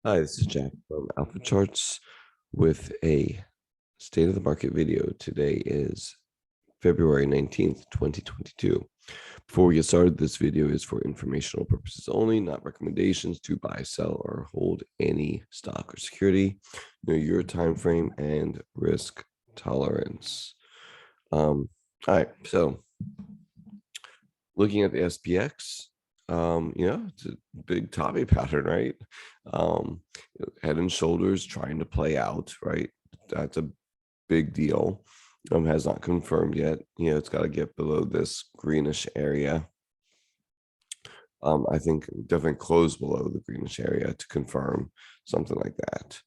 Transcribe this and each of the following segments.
Hi, this is Jack from Alpha Charts with a state of the market video. Today is February 19th, 2022. Before we get started, this video is for informational purposes only, not recommendations to buy, sell, or hold any stock or security. Know your time frame and risk tolerance. All right, so looking at the SPX, it's a big toppy pattern, right? Um, Head and shoulders trying to play out, right? That's a big deal. Has not confirmed yet. It's got to get below this greenish area. I think definitely close below the greenish area to confirm something like that.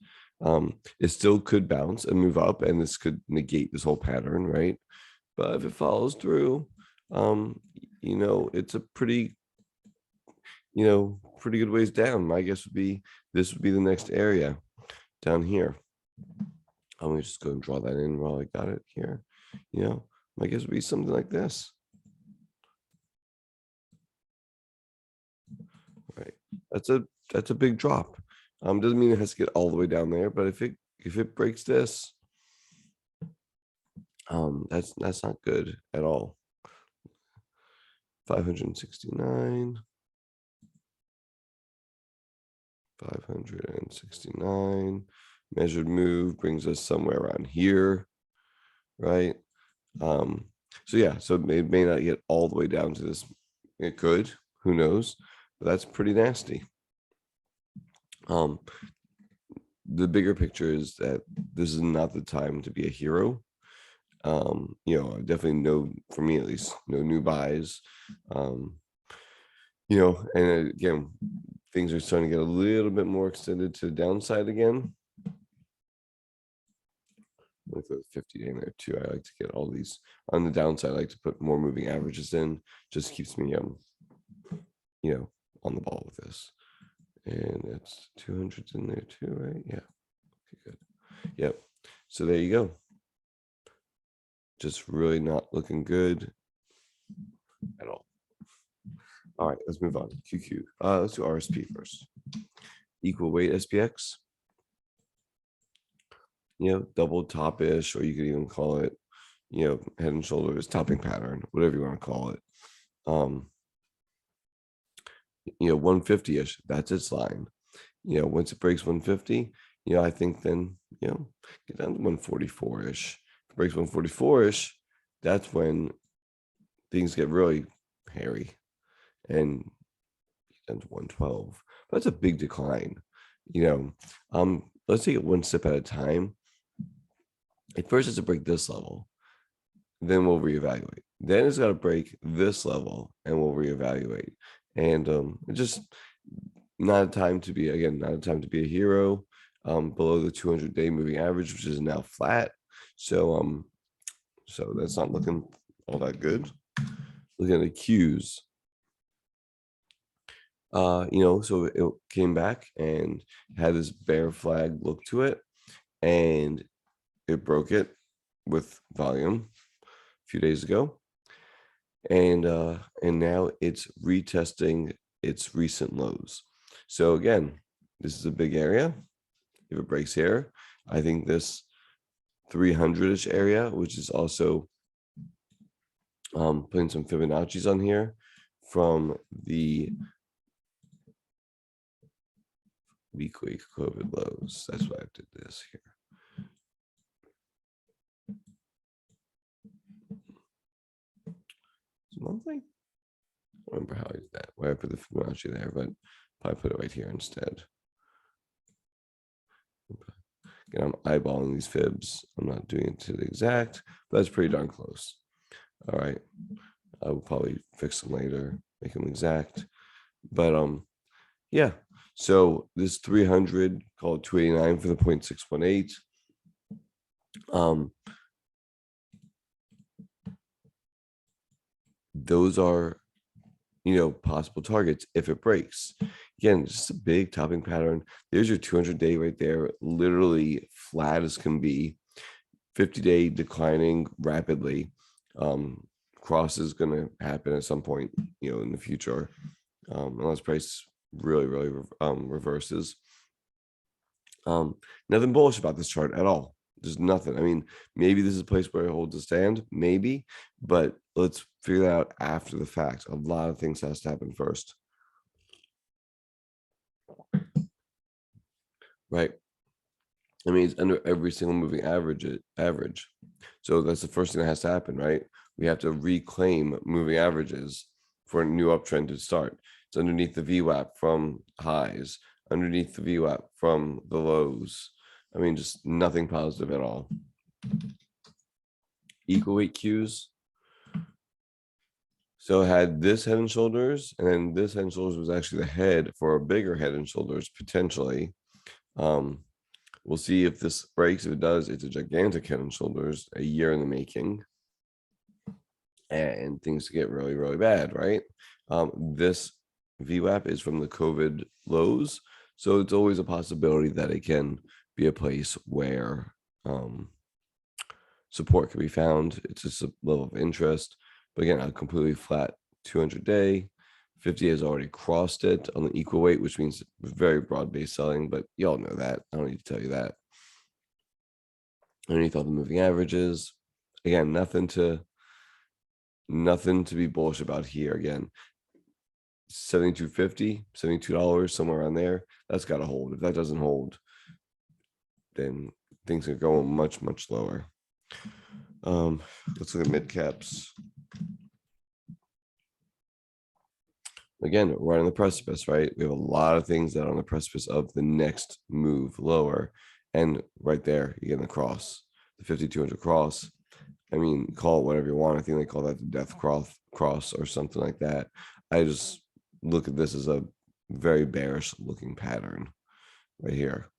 It still could bounce and move up, and this could negate this whole pattern, right? But if it follows through, it's a pretty pretty good ways down. My guess would be this would be the next area down here. I'm gonna just go and draw that in while I got it here. My guess would be something like this. Right. That's a big drop. Doesn't mean it has to get all the way down there, but if it breaks this, that's not good at all. 569. 569 measured move brings us somewhere around here, right? So yeah, so it may not get all the way down to this. It could, who knows? But that's pretty nasty. The bigger picture is that this is not the time to be a hero. Definitely no, for me at least, no new buys. And again, things are starting to get a little bit more extended to the downside again. With a 50-day in there too. I like to get all these on the downside. I like to put more moving averages in. Just keeps me on the ball with this. And it's 200s in there too, right? Yeah. Okay, good. Yep. So there you go. Just really not looking good at all. All right, let's move on. QQ. Let's do RSP first. Equal weight SPX. Double top-ish, or you could even call it, head and shoulders, topping pattern, whatever you want to call it. 150-ish, that's its line. Once it breaks 150, I think then, get down to 144-ish. If it breaks 144-ish, that's when things get really hairy and down to 112. That's a big decline. Let's take it one step at a time. At first, it's to break this level, then we'll reevaluate. Then it's got to break this level, and we'll reevaluate. And it's just not a time to be a hero. Below the 200-day moving average, which is now flat. So that's not looking all that good. Looking at the Qs. So it came back and had this bear flag look to it, and it broke it with volume a few days ago, and now it's retesting its recent lows. So again, this is a big area. If it breaks here, I think this 300-ish area, which is also putting some Fibonacci's on here from the weekly COVID lows. That's why I did this here. Monthly. I don't remember how I did that. Why I put the Fibonacci there, but probably put it right here instead. Again, I'm eyeballing these fibs. I'm not doing it to the exact, but that's pretty darn close. All right. I will probably fix them later, make them exact. But yeah. So this 300, call it 289 for the 0.618. Those are, possible targets if it breaks. Again, just a big topping pattern. There's your 200-day right there, literally flat as can be. 50-day declining rapidly. Cross is going to happen at some point, in the future, unless price really reverses. Nothing bullish about this chart at all. There's nothing. I mean, maybe this is a place where it holds a stand, maybe, but let's figure that out after the fact. A lot of things has to happen first, right? I mean, it's under every single moving average. So that's the first thing that has to happen, right? We have to reclaim moving averages for a new uptrend to start. It's underneath the VWAP from highs, underneath the VWAP from the lows. I mean, just nothing positive at all. Equal weight cues. So it had this head and shoulders, and then this head and shoulders was actually the head for a bigger head and shoulders potentially. We'll see if this breaks. If it does, it's a gigantic head and shoulders, a year in the making, and things get really, really bad, right? This VWAP is from the COVID lows, so it's always a possibility that it can be a place where support can be found. It's just a level of interest, but again, a completely flat 200-day. 50 has already crossed it on the equal weight, which means very broad-based selling, but y'all know that. I don't need to tell you that. Underneath all the moving averages, again, nothing to be bullish about here. Again, 72.50, $72, somewhere around there. That's got to hold. If that doesn't hold, then things are going much, much lower. Let's look at mid caps. Again, right on the precipice, right? We have a lot of things that are on the precipice of the next move lower. And right there, you get the cross, the 5,200 cross. I mean, call it whatever you want. I think they call that the death cross or something like that. I just look at this as a very bearish looking pattern right here.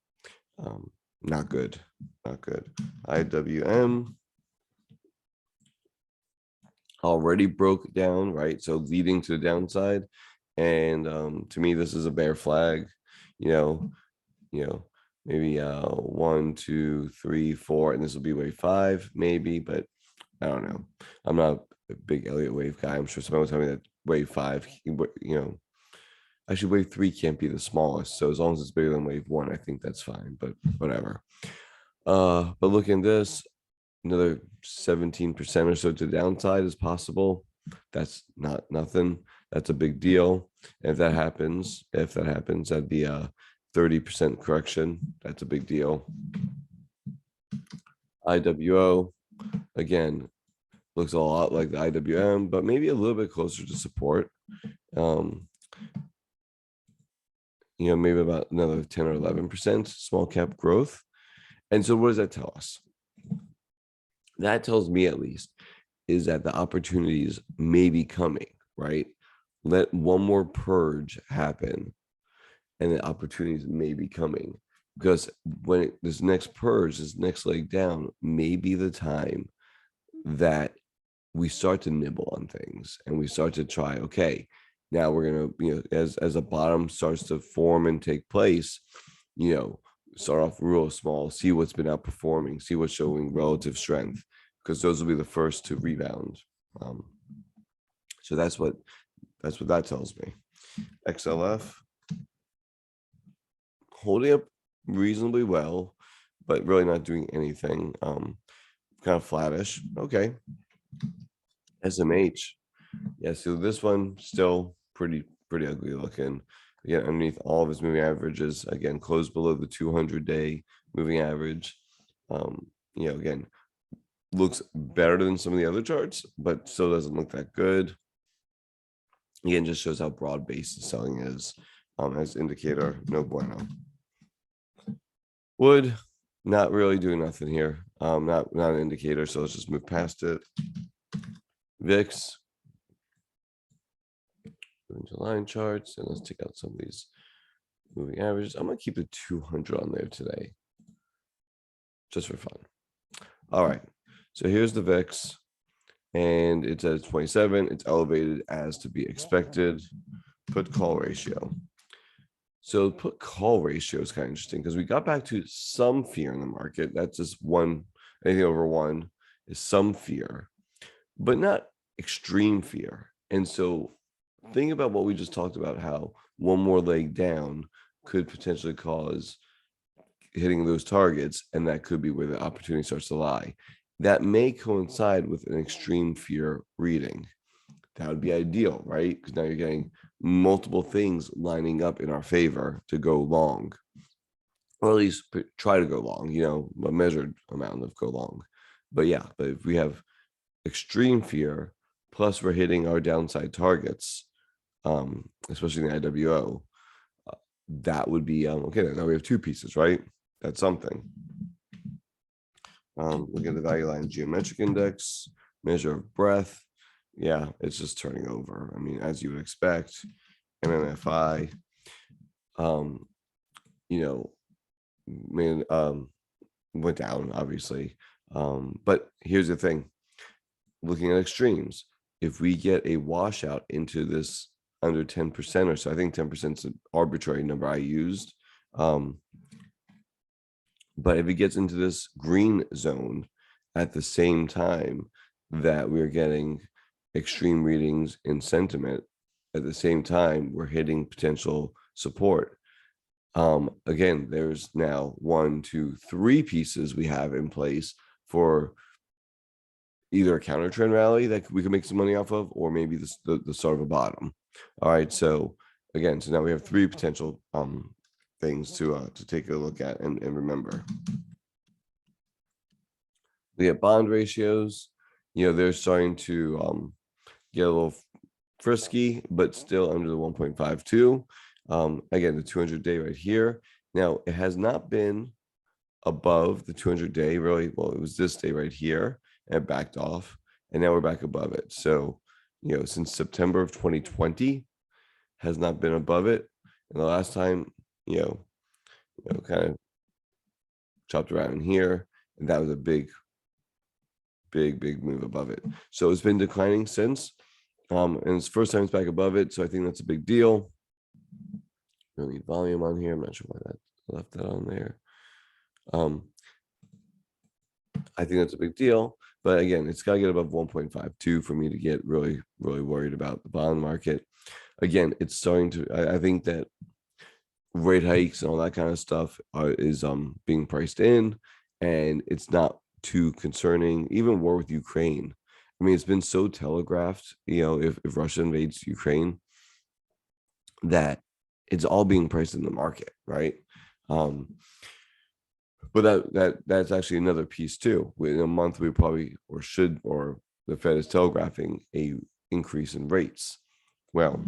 Not good, not good. IWM already broke down, right? So leading to the downside. And to me, this is a bear flag, maybe 1, 2, 3, 4, and this will be wave 5, maybe, but I don't know. I'm not a big Elliott wave guy. I'm sure someone will tell me that wave 5, actually wave 3 can't be the smallest. So as long as it's bigger than wave 1, I think that's fine, but whatever. But look at this, another 17% or so to the downside is possible. That's not nothing. That's a big deal. And if that happens, that'd be a 30% correction. That's a big deal. IWO, again, looks a lot like the IWM, but maybe a little bit closer to support. Maybe about another 10 or 11% small cap growth. And so what does that tell us? That tells me, at least, is that the opportunities may be coming, right? Let one more purge happen and the opportunities may be coming, because when this next purge, this next leg down, may be the time that we start to nibble on things and we start to try, okay, now we're going to, as a bottom starts to form and take place, start off real small, see what's been outperforming, see what's showing relative strength, because those will be the first to rebound. So that's what that tells me. XLF holding up reasonably well, but really not doing anything. Kind of flattish. Okay. SMH. Yeah, so this one still pretty ugly looking. Again, underneath all of his moving averages, again, closed below the 200-day moving average. Again, looks better than some of the other charts, but still doesn't look that good. Again, just shows how broad-based the selling is. As indicator, no bueno. Wood, not really doing nothing here. Not an indicator, so let's just move past it. VIX, into line charts, and let's take out some of these moving averages. I'm gonna keep the 200 on there today, just for fun. All right, so here's the VIX, and it's at 27. It's elevated as to be expected. Put call ratio. So put call ratio is kind of interesting because we got back to some fear in the market. That's just one, anything over 1 is some fear, but not extreme fear. And so think about what we just talked about, how one more leg down could potentially cause hitting those targets, and that could be where the opportunity starts to lie. That may coincide with an extreme fear reading. That would be ideal, right? Because now you're getting multiple things lining up in our favor to go long, or at least try to go long, a measured amount of go long. But yeah, but if we have extreme fear, plus we're hitting our downside targets, especially in the IWO, that would be okay. Now we have two pieces, right? That's something. Look at the value line geometric index, measure of breadth. Yeah, it's just turning over. I mean, as you would expect. MMFI, went down, obviously. But here's the thing. Looking at extremes, if we get a washout into this under 10% or so, I think 10% is an arbitrary number I used. But if it gets into this green zone at the same time that we're getting extreme readings in sentiment, at the same time we're hitting potential support. Again, there's now 1, 2, 3 pieces we have in place for either a counter trend rally that we can make some money off of, or maybe the start of a bottom. All right, so again, so now we have 3 potential things to take a look at and remember. We have bond ratios. They're starting to get a little frisky, but still under the 1.52. Again, the 200-day right here. Now, it has not been above the 200-day really. Well, it was this day right here, and it backed off, and now we're back above it. So, since September of 2020, has not been above it. And the last time, kind of chopped around in here, and that was a big move above it. So it's been declining since, and it's the first time it's back above it. So I think that's a big deal. We don't need volume on here. I'm not sure why that left that on there. I think that's a big deal, but again, it's got to get above 1.52 for me to get really worried about the bond market. Again, it's starting to. I think that rate hikes and all that kind of stuff is being priced in, and it's not too concerning. Even war with Ukraine. I mean, it's been so telegraphed. If Russia invades Ukraine, that it's all being priced in the market, right? But that's actually another piece too. In a month, we probably or the Fed is telegraphing a increase in rates. Well,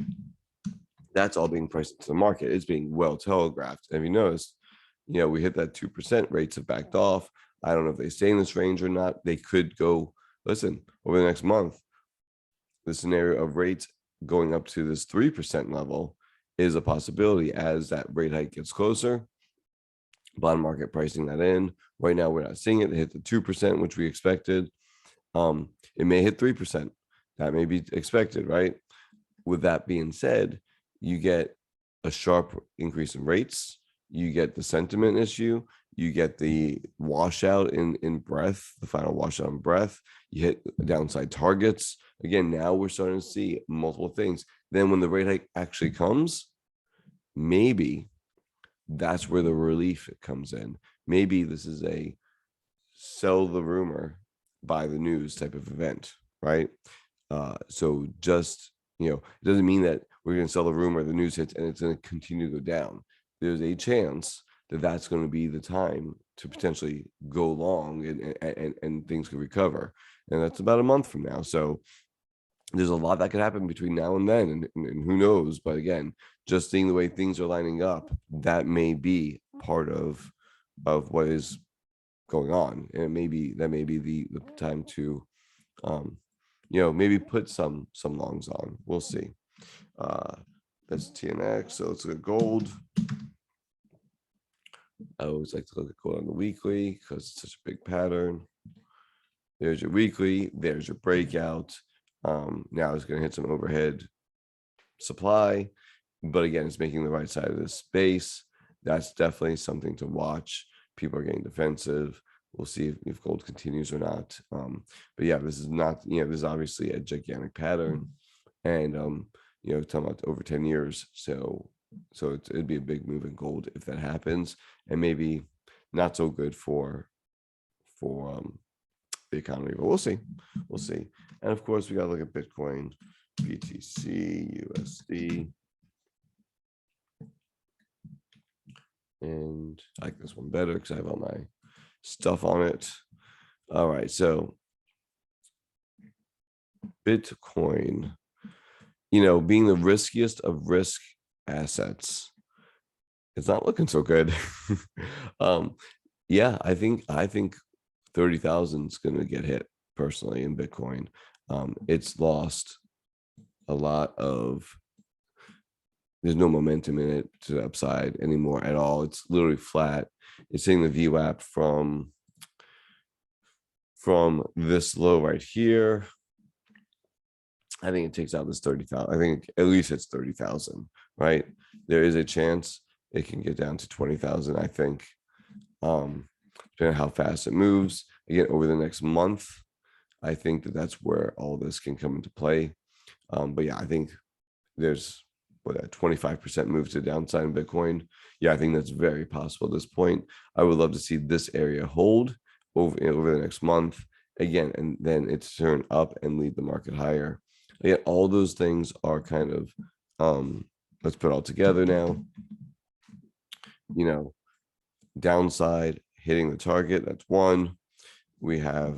that's all being priced into the market. It's being well telegraphed. And if you notice, we hit that 2%. Rates have backed off. I don't know if they stay in this range or not. They could go. Listen, over the next month, the scenario of rates going up to this 3% level is a possibility as that rate hike gets closer. Bond market pricing that in. Right now, we're not seeing it. They hit the 2%, which we expected. It may hit 3%. That may be expected, right? With that being said, you get a sharp increase in rates. You get the sentiment issue. You get the washout in breadth, the final washout in breadth. You hit downside targets. Again, now we're starting to see multiple things. Then when the rate hike actually comes, maybe that's where the relief comes in. Maybe this is a sell the rumor, buy the news type of event, right? So just, it doesn't mean that we're going to sell the rumor, the news hits, and it's going to continue to go down. There's a chance that that's going to be the time to potentially go long and things could recover. And that's about a month from now. So there's a lot that could happen between now and then, and who knows? But again, just seeing the way things are lining up, that may be part of what is going on, and that may be the time to, maybe put some longs on. We'll see. That's TNX. So let's look at gold. I always like to look at gold on the weekly because it's such a big pattern. There's your weekly. There's your breakout. Now it's going to hit some overhead supply, but again, it's making the right side of this space. That's definitely something to watch. People are getting defensive. We'll see if gold continues or not. But yeah, this is not, this is obviously a gigantic pattern, and talking about over 10 years. So it'd be a big move in gold if that happens, and maybe not so good for the economy, but we'll see. And of course, we got to look at Bitcoin, BTC, USD. And I like this one better because I have all my stuff on it. All right, so Bitcoin, being the riskiest of risk assets, it's not looking so good. Yeah, I think 30,000 is going to get hit personally in Bitcoin. It's lost a lot of, there's no momentum in it to the upside anymore at all. It's literally flat. It's hitting the VWAP from this low right here. I think it takes out this 30,000. I think at least it's 30,000, right? There is a chance it can get down to 20,000, I think. Depending on how fast it moves. Again, over the next month, I think that's where all this can come into play. But yeah, I think there's a 25% move to the downside in Bitcoin. Yeah, I think that's very possible at this point. I would love to see this area hold over the next month again, and then it's turn up and lead the market higher. Again, all those things are kind of, let's put it all together now. Downside hitting the target, that's one. We have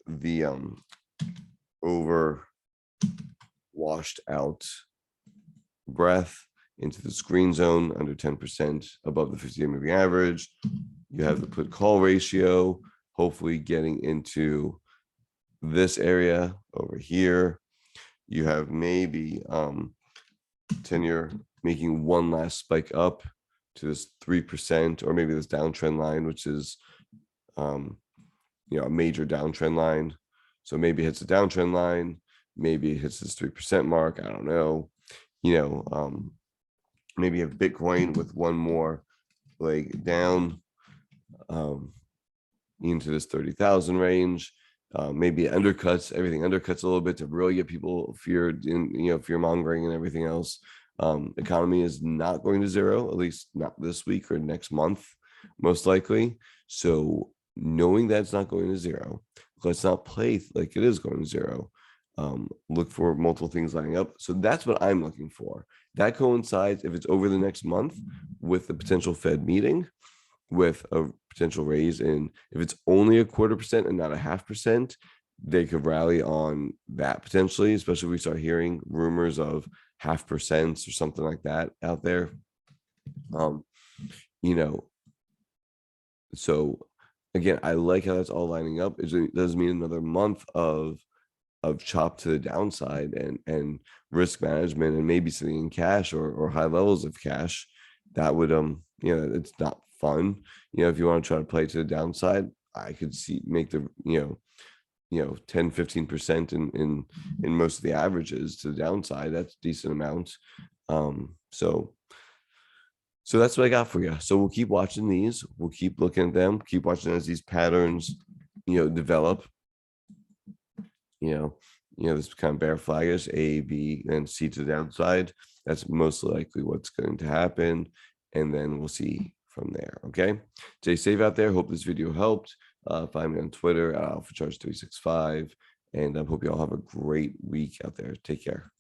the over washed out breath into the screen zone under 10% above the 50-day moving average. You have the put call ratio hopefully getting into this area over here. You have maybe 10-year making one last spike up to this 3%, or maybe this downtrend line, which is a major downtrend line. So maybe it hits a downtrend line, maybe it hits this 3% mark. I don't know. Maybe you have Bitcoin with one more leg down into this 30,000 range. Maybe it undercuts, everything undercuts a little bit to really get people feared in, fear mongering and everything else. Economy is not going to zero, at least not this week or next month, most likely. So knowing that it's not going to zero, let's not play like it is going to zero. Look for multiple things lining up. So that's what I'm looking for. That coincides, if it's over the next month, with the potential Fed meeting, with a potential raise in, if it's only 0.25% and not 0.5%, they could rally on that potentially, especially if we start hearing rumors of 0.5% or something like that out there. So again, I like how that's all lining up. It does mean another month of chop to the downside and risk management, and maybe sitting in cash or high levels of cash. That would it's not fun. If you want to try to play to the downside, I could make the 10-15% in most of the averages to the downside. That's a decent amount. So that's what I got for you. So we'll keep watching these. We'll keep looking at them. Keep watching as these patterns, develop. This kind of bear flagish, A, B, and C to the downside. That's most likely what's going to happen. And then we'll see from there. Okay. Stay safe out there. Hope this video helped. Find me on Twitter at AlphaCharge365. And I hope you all have a great week out there. Take care.